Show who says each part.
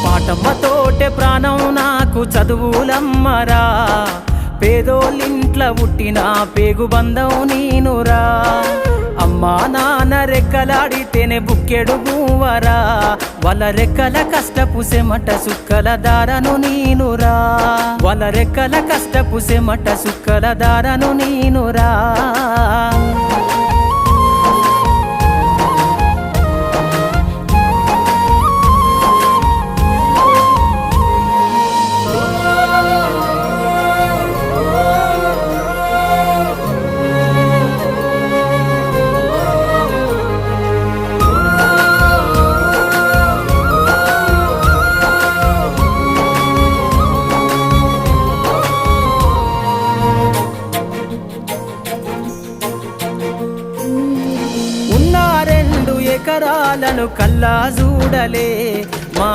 Speaker 1: పాటమ్మతోటే ప్రాణం నాకు చదువులమ్మరా, పేదోళ్ళింట్ల పుట్టిన పేగు బంధం నేనురా. అమ్మా నాన్న రెక్కలాడితేనే బుక్కెడు గువ్వరా, వాళ్ళ రెక్కల కష్టపు సెమట సుక్కల దారను నేనురా, వాళ్ళ రెక్కల కష్టపు సెమట సుక్కల దారను నేనురా. ఎకరాలను కల్లా చూడలే మా